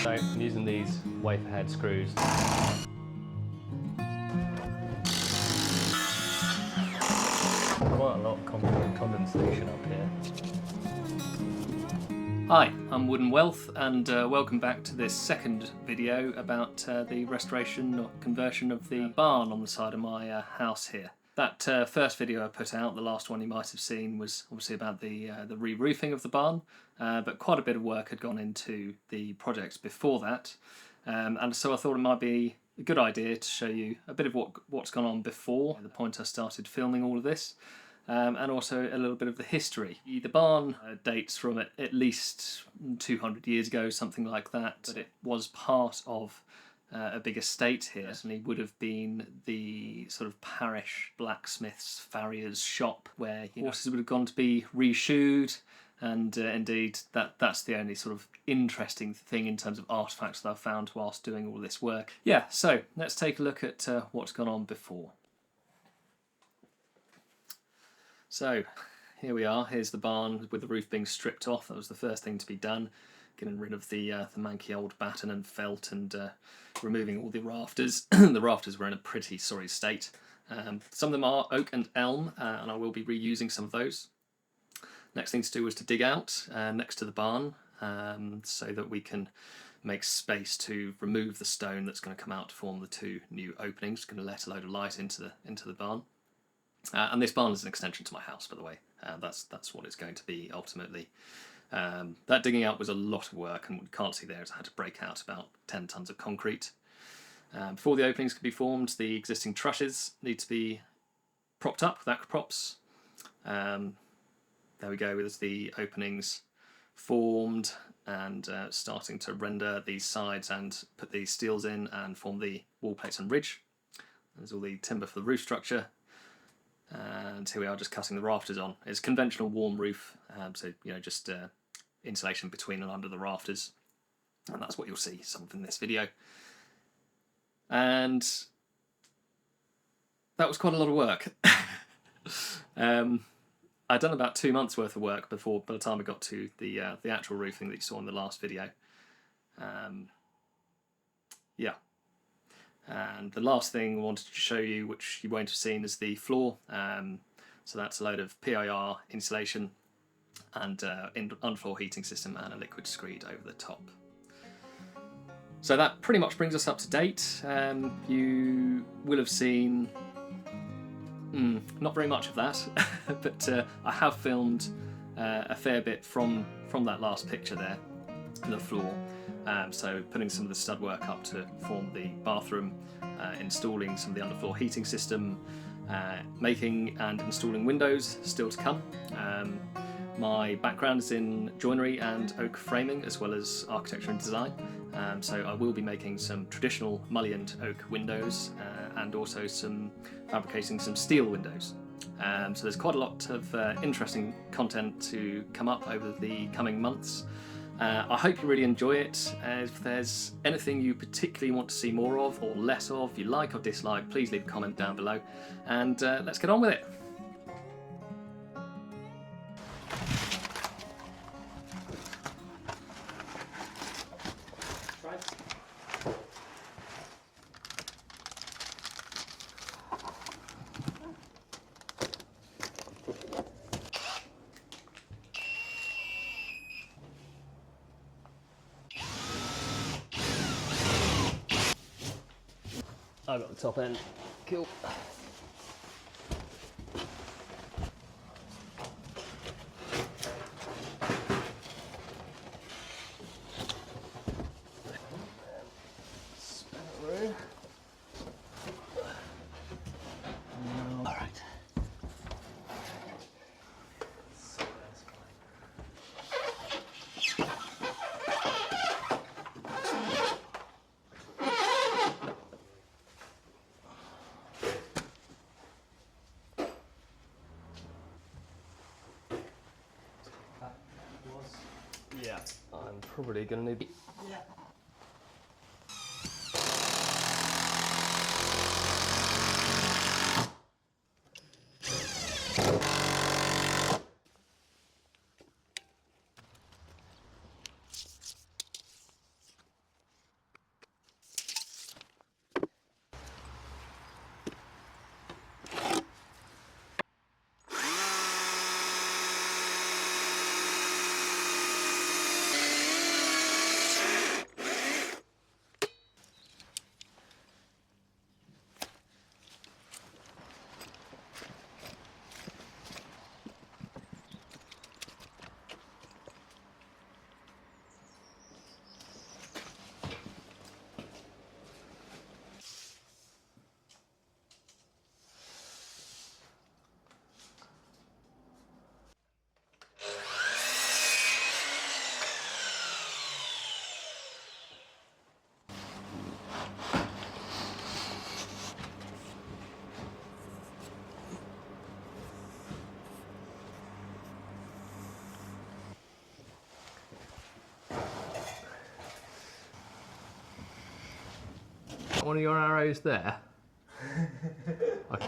So I'm using these wafer head screws. Quite a lot of condensation up here. Hi, I'm WoodenWealth and welcome back to this second video about the restoration or conversion of the barn on the side of my house here. That first video I put out, the last one you might have seen, was obviously about the re-roofing of the barn, but quite a bit of work had gone into the projects before that, and so I thought it might be a good idea to show you a bit of what's gone on before the point I started filming all of this. And also a little bit of the history. The barn dates from at least 200 years ago, something like that, but it was part of a big estate here. Certainly would have been the sort of parish blacksmith's farrier's shop where horses would have gone to be reshoed, and indeed that's the only sort of interesting thing in terms of artefacts that I've found whilst doing all this work. Yeah, so let's take a look at what's gone on before. So here we are, here's the barn with the roof being stripped off. That was the first thing to be done, getting rid of the manky old batten and felt and removing all the rafters. The rafters were in a pretty sorry state. Some of them are oak and elm, and I will be reusing some of those. Next thing to do was to dig out next to the barn so that we can make space to remove the stone that's going to come out to form the two new openings. It's going to let a load of light into the barn. And this barn is an extension to my house, by the way. That's what it's going to be ultimately. That digging out was a lot of work, and what you can't see there is I had to break out about 10 tonnes of concrete. Before the openings can be formed, the existing trusses need to be propped up with acro props. There we go, there's the openings formed and starting to render these sides and put these steels in and form the wall plates and ridge. There's all the timber for the roof structure. And here we are just cutting the rafters on. It's a conventional warm roof, so just insulation between and under the rafters, and that's what you'll see some of in this video. And that was quite a lot of work. I'd done about 2 months worth of work by the time I got to the actual roofing that you saw in the last video. Yeah. And the last thing I wanted to show you, which you won't have seen, is the floor. So that's a load of PIR insulation and underfloor heating system and a liquid screed over the top. So that pretty much brings us up to date. You will have seen not very much of that, but I have filmed a fair bit from that last picture there, the floor. So putting some of the stud work up to form the bathroom, installing some of the underfloor heating system, making and installing windows still to come. My background is in joinery and oak framing as well as architecture and design, so I will be making some traditional mullioned oak windows and also fabricating some steel windows. So there's quite a lot of interesting content to come up over the coming months. I hope you really enjoy it. If there's anything you particularly want to see more of or less of, you like or dislike, please leave a comment down below, and let's get on with it. I got the top end. Cool. All right. Yeah, I'm probably going to need... Yeah. one of your arrows there? Okay.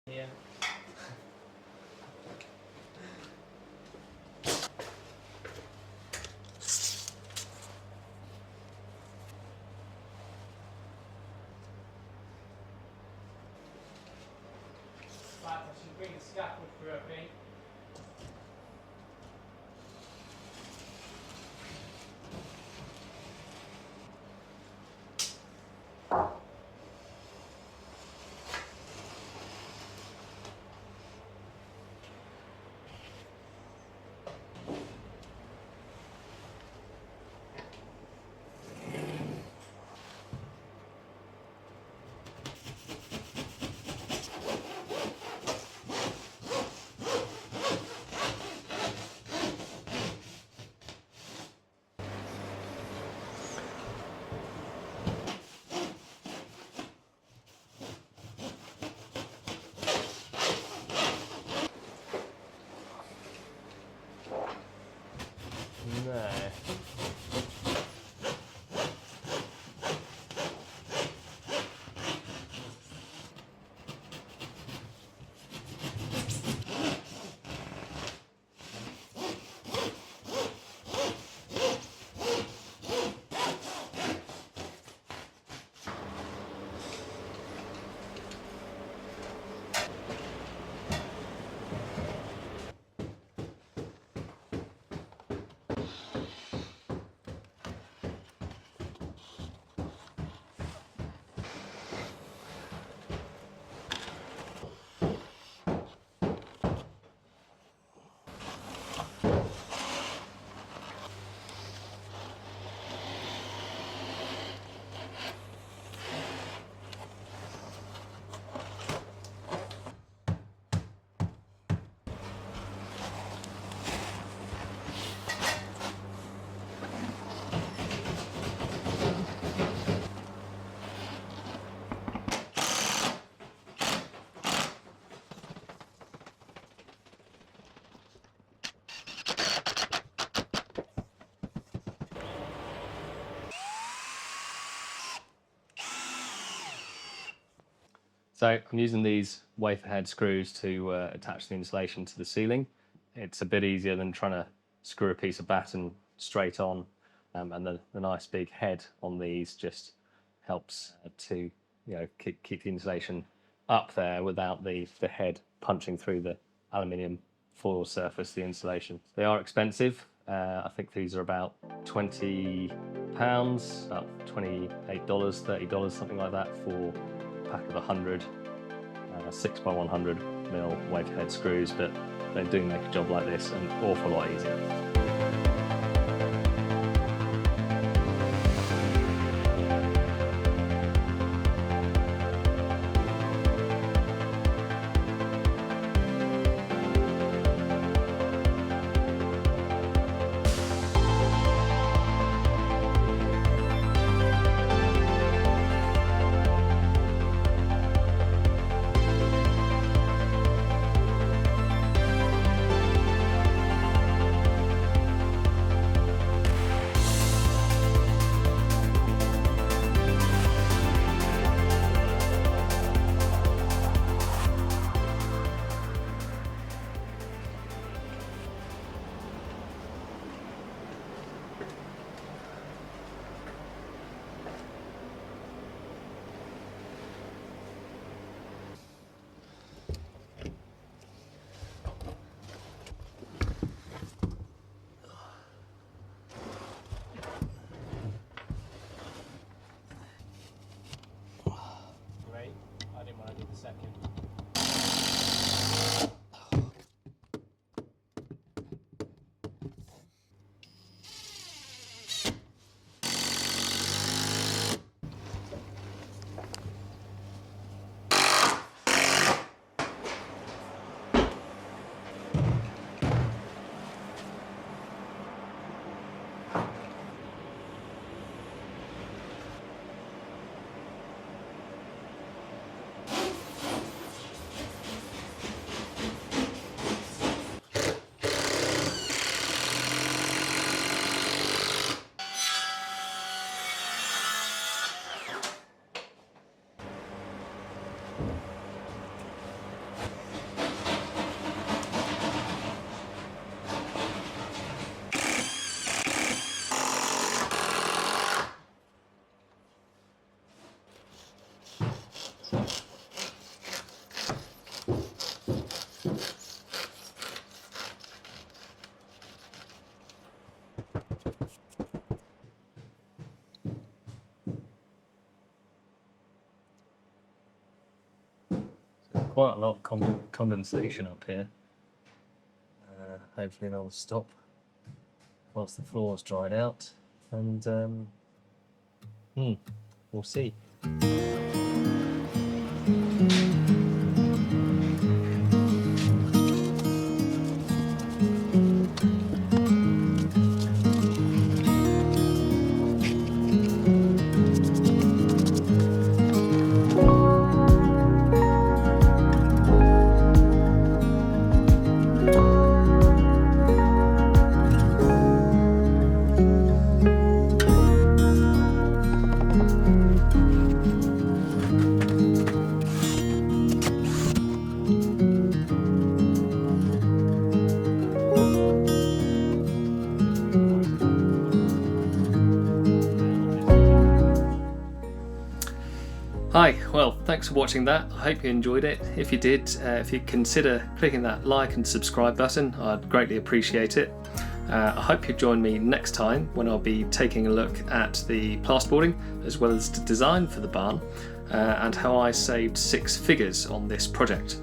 Yeah. I should bring the scaffold through, I think. No. So I'm using these wafer head screws to attach the insulation to the ceiling. It's a bit easier than trying to screw a piece of batten straight on, and the nice big head on these just helps to keep the insulation up there without the head punching through the aluminium foil surface, the insulation. They are expensive. I think these are about £20, about $28, $30, something like that for pack of 100 6x100mm wafer head screws, but they do make a job like this an awful lot easier. quite a lot of condensation up here. Hopefully that'll stop whilst the floor's dried out, and we'll see. Hi, well, thanks for watching that. I hope you enjoyed it. If you did, if you consider clicking that like and subscribe button, I'd greatly appreciate it. I hope you join me next time when I'll be taking a look at the plasterboarding as well as the design for the barn and how I saved 6 figures on this project.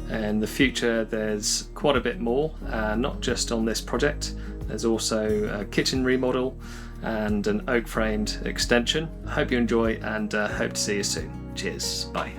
In the future there's quite a bit more, not just on this project. There's also a kitchen remodel and an oak framed extension. I hope you enjoy and hope to see you soon. Cheers, bye.